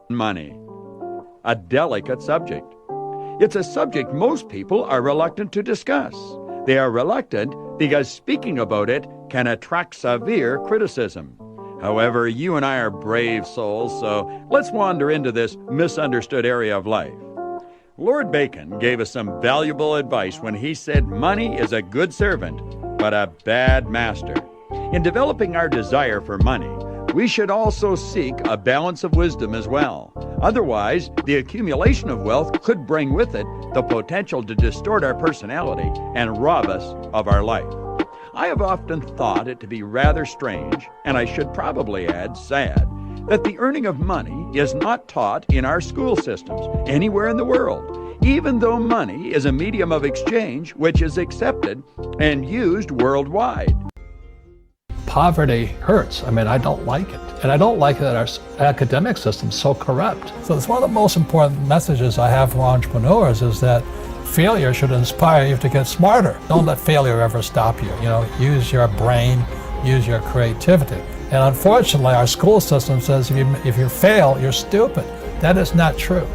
Money, a delicate subject. It's a subject most people are reluctant to discuss. They are reluctant because speaking about it can attract severe criticism. However, you and I are brave souls, so let's wander into this misunderstood area of life. Lord Bacon gave us some valuable advice when he said money is a good servant, but a bad master. In developing our desire for money, we should also seek a balance of wisdom as well. Otherwise, the accumulation of wealth could bring with it the potential to distort our personality and rob us of our life. I have often thought it to be rather strange, and I should probably add sad, that the earning of money is not taught in our school systems anywhere in the world, even though money is a medium of exchange which is accepted and used worldwide. Poverty hurts. I mean, I don't like it. And I don't like that our academic system's so corrupt. So it's one of the most important messages I have for entrepreneurs is that failure should inspire you to get smarter. Don't let failure ever stop you. Use your brain, use your creativity. And unfortunately, our school system says if you fail, you're stupid. That is not true.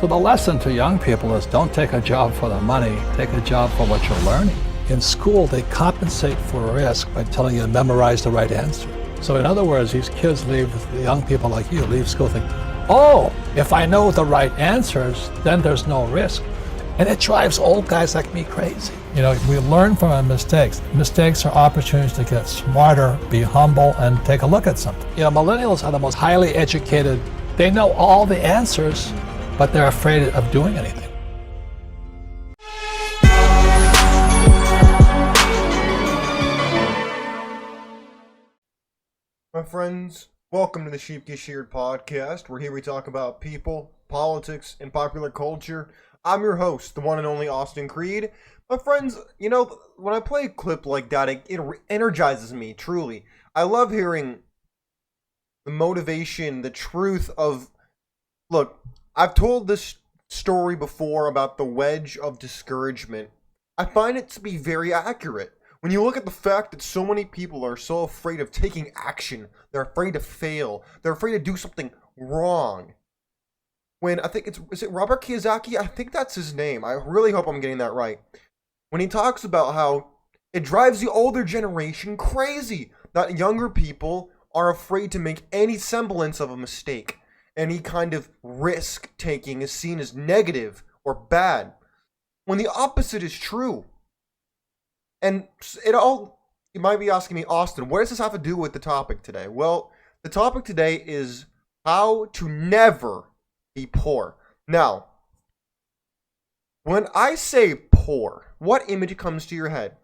So the lesson to young people is don't take a job for the money, take a job for what you're learning. In school, they compensate for risk by telling you to memorize the right answer. So in other words, these kids young people like you leave school thinking, oh, if I know the right answers, then there's no risk. And it drives old guys like me crazy. We learn from our mistakes. Mistakes are opportunities to get smarter, be humble, and take a look at something. Millennials are the most highly educated. They know all the answers, but they're afraid of doing anything. My friends, welcome to the Sheep Get Sheared Podcast, where here we talk about people, politics, and popular culture. I'm your host, the one and only Austin Creed. My friends, when I play a clip like that, it energizes me, truly. I love hearing the motivation, the truth of... Look, I've told this story before about the wedge of discouragement. I find it to be very accurate. When you look at the fact that so many people are so afraid of taking action, they're afraid to fail, they're afraid to do something wrong. When I think is it Robert Kiyosaki? I think that's his name. I really hope I'm getting that right. When he talks about how it drives the older generation crazy that younger people are afraid to make any semblance of a mistake. Any kind of risk taking is seen as negative or bad. When the opposite is true. And you might be asking me, Austin, what does this have to do with the topic today? Well, the topic today is how to never be poor. Now, when I say poor, what image comes to your head?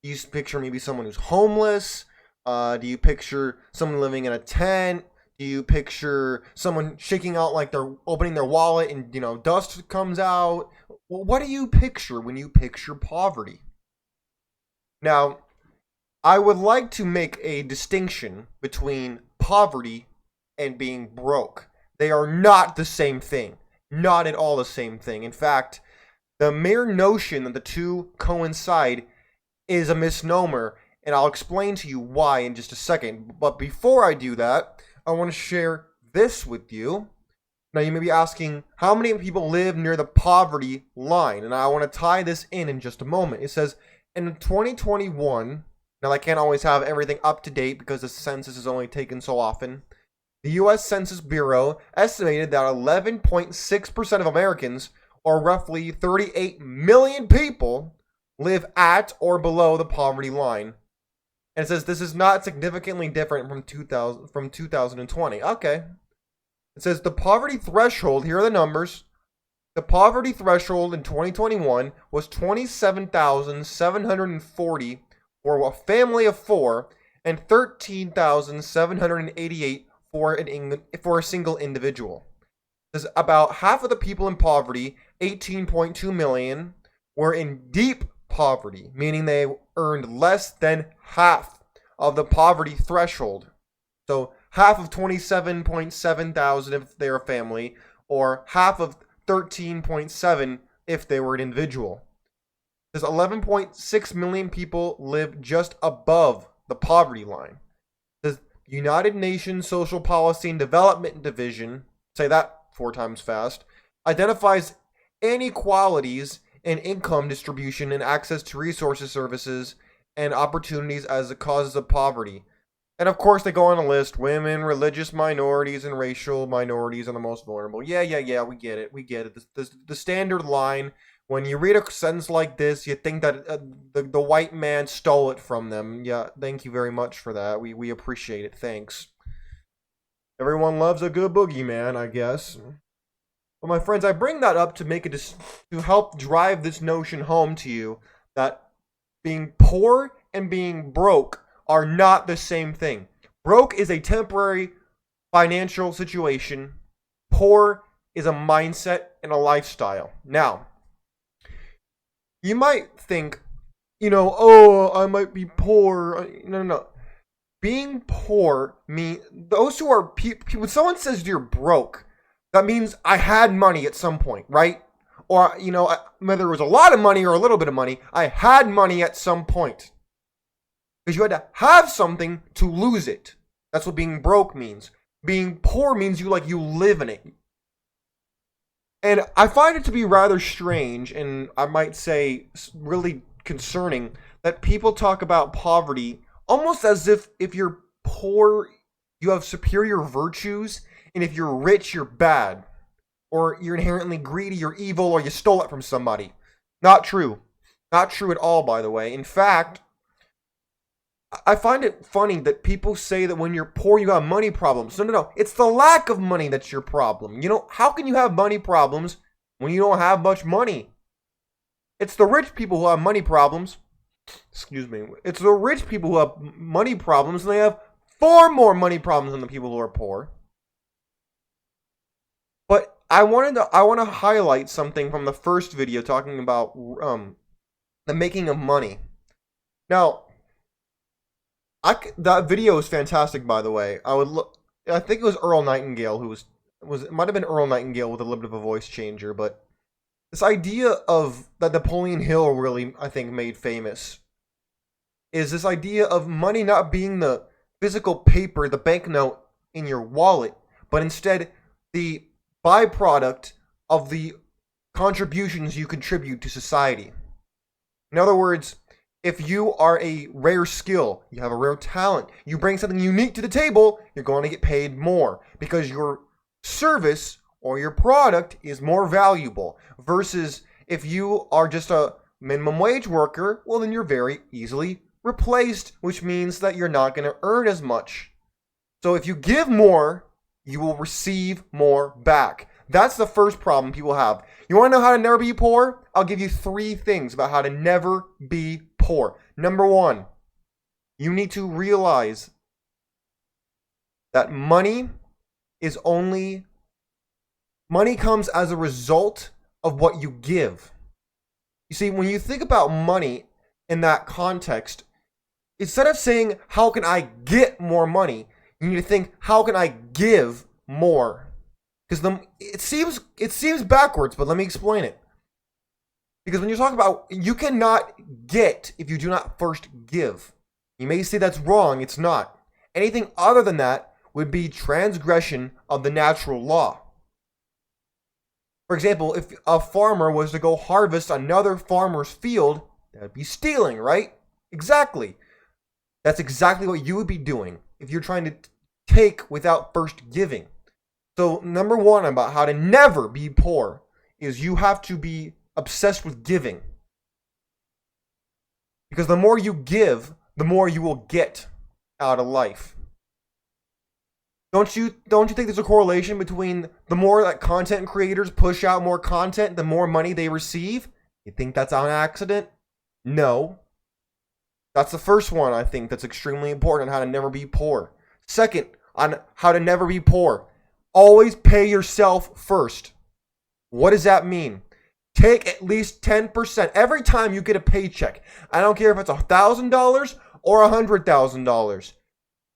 Do you picture maybe someone who's homeless? Do you picture someone living in a tent? Do you picture someone shaking out like they're opening their wallet and, dust comes out? Well, what do you picture when you picture poverty? Now, I would like to make a distinction between poverty and being broke. They are not the same thing. Not at all the same thing. In fact, the mere notion that the two coincide is a misnomer, and I'll explain to you why in just a second. But before I do that, I want to share this with you. Now, you may be asking, how many people live near the poverty line? And I want to tie this in just a moment. It says, in 2021, now I can't always have everything up to date because the census is only taken so often. The U.S. Census Bureau estimated that 11.6% of Americans, or roughly 38 million people, live at or below the poverty line. And it says this is not significantly different from 2020. Okay. It says the poverty threshold, here are the numbers. The poverty threshold in 2021 was 27,740 for a family of four and 13,788 for a single individual. There's about half of the people in poverty, 18.2 million, were in deep poverty, meaning they earned less than half of the poverty threshold. So half of 27.7 thousand if they're a family, or half of 13.7 if they were an individual. There's 11.6 million people live just above the poverty line. United Nations Social Policy and Development Division, say that 4 times fast, identifies inequalities in income distribution and access to resources, services, and opportunities as the causes of poverty. And of course, they go on a list: women, religious minorities, and racial minorities are the most vulnerable. Yeah, we get it. The standard line, when you read a sentence like this, you think that the white man stole it from them. Yeah, thank you very much for that. We appreciate it. Thanks. Everyone loves a good boogeyman, I guess. But my friends, I bring that up to help drive this notion home to you that being poor and being broke are not the same thing. Broke is a temporary financial situation. Poor is a mindset and a lifestyle. Now, you might think, oh, I might be poor. No. Being poor means those who are people. When someone says you're broke, that means I had money at some point, right? Or, whether it was a lot of money or a little bit of money, I had money at some point. Because you had to have something to lose it. That's what being broke means. Being poor means you live in it. And I find it to be rather strange, and I might say really concerning, that people talk about poverty almost as if you're poor, you have superior virtues, and if you're rich, you're bad. Or you're inherently greedy, you're evil, or you stole it from somebody. Not true. Not true at all, by the way. In fact, I find it funny that people say that when you're poor, you have money problems. No. It's the lack of money that's your problem. How can you have money problems when you don't have much money? It's the rich people who have money problems. Excuse me. It's the rich people who have money problems, and they have far more money problems than the people who are poor. But I want to highlight something from the first video talking about the making of money. Now, that video is fantastic, by the way. I think it was Earl Nightingale who it might have been Earl Nightingale with a little bit of a voice changer, but this idea of that Napoleon Hill really, I think, made famous is this idea of money not being the physical paper, the banknote in your wallet, but instead the byproduct of the contributions you contribute to society. In other words, if you are a rare skill, you have a rare talent, you bring something unique to the table, you're going to get paid more because your service or your product is more valuable. Versus if you are just a minimum wage worker, well, then you're very easily replaced, which means that you're not going to earn as much. So if you give more, you will receive more back. That's the first problem people have. You want to know how to never be poor? I'll give you 3 things about how to never be poor. Number 1, you need to realize that money comes as a result of what you give. You see, when you think about money in that context, instead of saying, how can I get more money? You need to think, how can I give more? Because it seems backwards, but let me explain it. Because when you talk about, you cannot get if you do not first give. You may say that's wrong, it's not. Anything other than that would be transgression of the natural law. For example, if a farmer was to go harvest another farmer's field, that would be stealing, right? Exactly. That's exactly what you would be doing if you're trying to take without first giving. So number 1 about how to never be poor is you have to be obsessed with giving. Because the more you give, the more you will get out of life. Don't you think there's a correlation between the more that content creators push out more content, the more money they receive? You think that's on accident? No. That's the first one, I think, that's extremely important on how to never be poor. Second, on how to never be poor. Always pay yourself first. What does that mean? Take at least 10% every time you get a paycheck. I don't care if it's $1,000 or $100,000.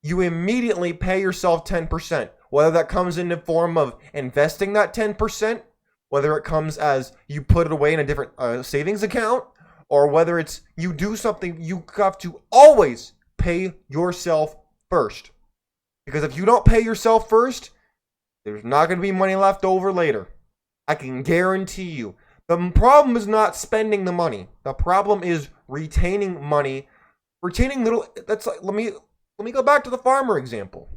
You immediately pay yourself 10%. Whether that comes in the form of investing that 10%, whether it comes as you put it away in a different savings account, or whether it's you do something, you have to always pay yourself first. Because if you don't pay yourself first, there's not going to be money left over later. I can guarantee you. The problem is not spending the money. The problem is retaining money. Retaining little. That's like, let me go back to the farmer example.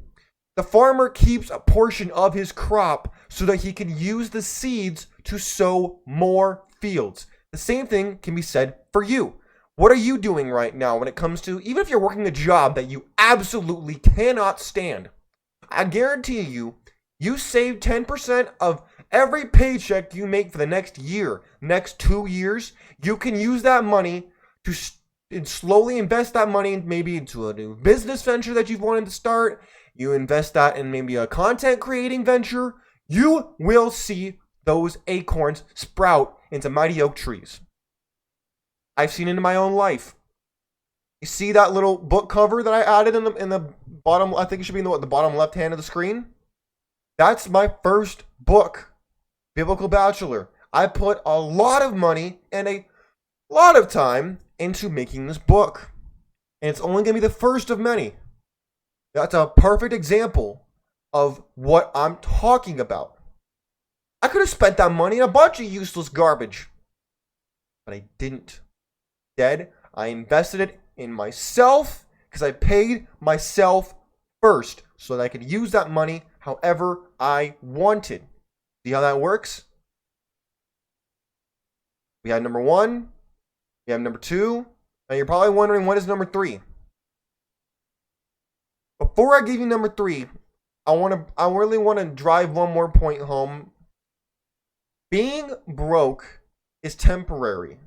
The farmer keeps a portion of his crop so that he can use the seeds to sow more fields. The same thing can be said for you. What are you doing right now when it comes to, even if you're working a job that you absolutely cannot stand? I guarantee you, you save 10% of every paycheck you make for the next year, next 2 years. You can use that money to slowly invest that money maybe into a new business venture that you've wanted to start. You invest that in maybe a content creating venture. You will see those acorns sprout into mighty oak trees. I've seen it in my own life. You see that little book cover that I added in the bottom, I think it should be in the bottom left hand of the screen? That's my first book, Biblical Bachelor. I put a lot of money and a lot of time into making this book. And it's only going to be the first of many. That's a perfect example of what I'm talking about. I could have spent that money in a bunch of useless garbage, but I didn't. Instead, I invested it in myself because I paid myself first so that I could use that money however I wanted. See how that works? We had number 1. We have number 2. Now you're probably wondering, what is number 3? Before I give you number 3, I really want to drive one more point home. Being broke is temporary.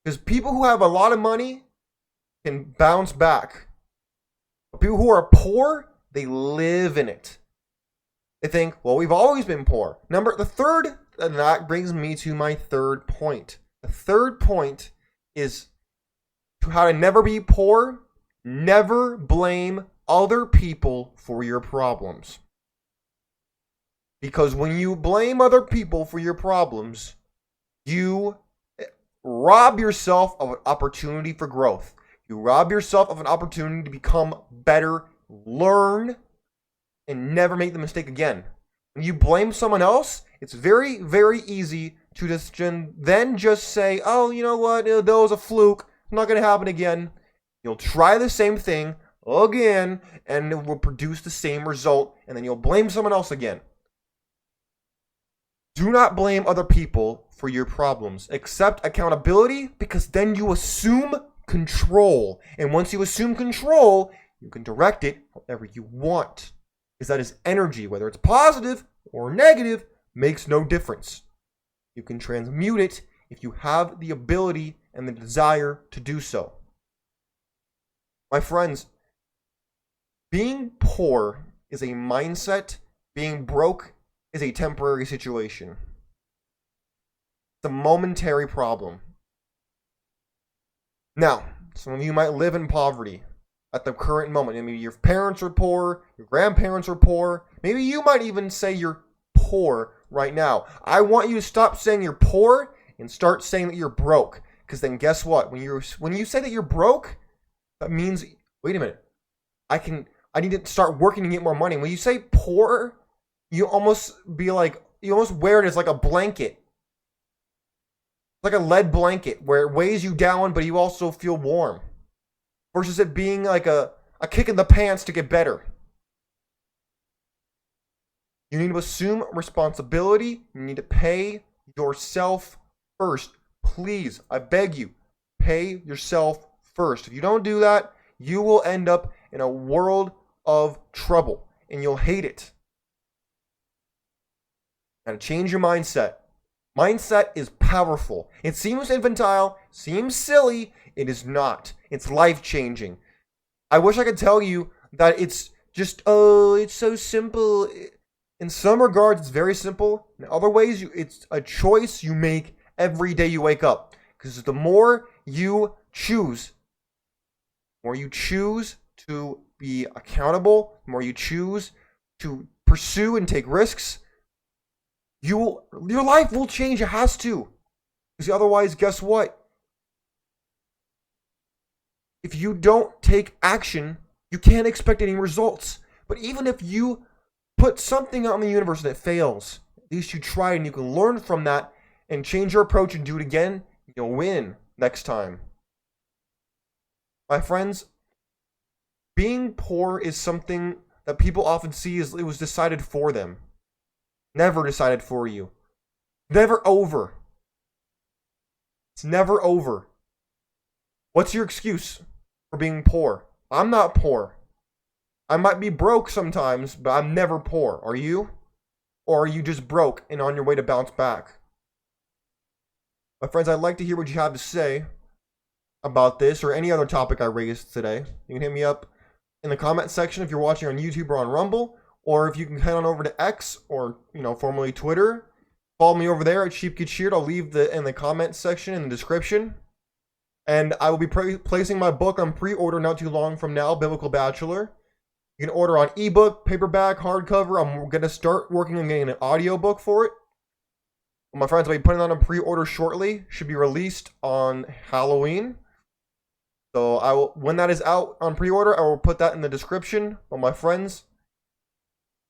Because people who have a lot of money can bounce back. But people who are poor, they live in it. They think, well, we've always been poor. And that brings me to my third point. The third point is to how to never be poor. Never blame other people for your problems. Because when you blame other people for your problems, you rob yourself of an opportunity for growth. You rob yourself of an opportunity to become better, learn, and never make the mistake again. When you blame someone else, it's very, very easy to just say, oh, you know what, that was a fluke, it's not going to happen again. You'll try the same thing again, and it will produce the same result, and then you'll blame someone else again. Do not blame other people for your problems. Accept accountability, because then you assume control. And once you assume control, you can direct it however you want. Because that is energy, whether it's positive or negative, makes no difference. You can transmute it if you have the ability and the desire to do so. My friends, being poor is a mindset. Being broke is a temporary situation. It's a momentary problem. Now, some of you might live in poverty at the current moment. Maybe your parents are poor, your grandparents are poor. Maybe you might even say you're poor right now. I want you to stop saying you're poor and start saying that you're broke. Because then guess what? When you say that you're broke, that means, wait a minute, I need to start working to get more money. When you say poor, you almost wear it as like a blanket. Like a lead blanket where it weighs you down, but you also feel warm. Versus it being like a kick in the pants to get better. You need to assume responsibility. You need to pay yourself first. Please, I beg you, pay yourself first. If you don't do that, you will end up in a world of trouble and you'll hate it. Now, change your mindset. Mindset is powerful. It seems infantile, seems silly. It is not. It's life-changing. I wish I could tell you that it's just, it's so simple. In some regards, it's very simple. In other ways, it's a choice you make every day you wake up. Because the more you choose to be accountable, the more you choose to pursue and take risks, your life will change. It has to. Because otherwise, guess what? If you don't take action, you can't expect any results. But even if you put something out in the universe that fails, at least you tried and you can learn from that and change your approach and do it again. You'll win next time. My friends, being poor is something that people often see as it was decided for them. Never decided for you. Never over. It's never over. What's your excuse for being poor? I'm not poor. I might be broke sometimes, but I'm never poor. Are you? Or are you just broke and on your way to bounce back? My friends, I'd like to hear what you have to say about this or any other topic I raised today. You can hit me up in the comment section if you're watching on YouTube or on Rumble, or if you can head on over to X or, formerly Twitter. Follow me over there at Sheep Get Sheared. I'll leave in the comment section in the description. And I will be placing my book on pre-order not too long from now, Biblical Bachelor. You can order on ebook, paperback, hardcover. I'm going to start working on getting an audiobook for it. My friends, I'll be putting that on pre-order shortly. Should be released on Halloween. So when that is out on pre-order, I will put that in the description. But my friends,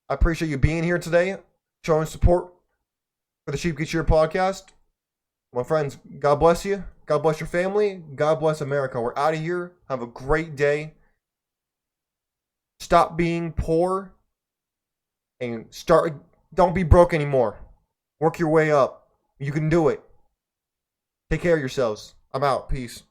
I appreciate you being here today, showing support for the Sheep Get Sheared podcast. My friends, God bless you. God bless your family. God bless America. We're out of here. Have a great day. Stop being poor and don't be broke anymore. Work your way up. You can do it. Take care of yourselves. I'm out. Peace.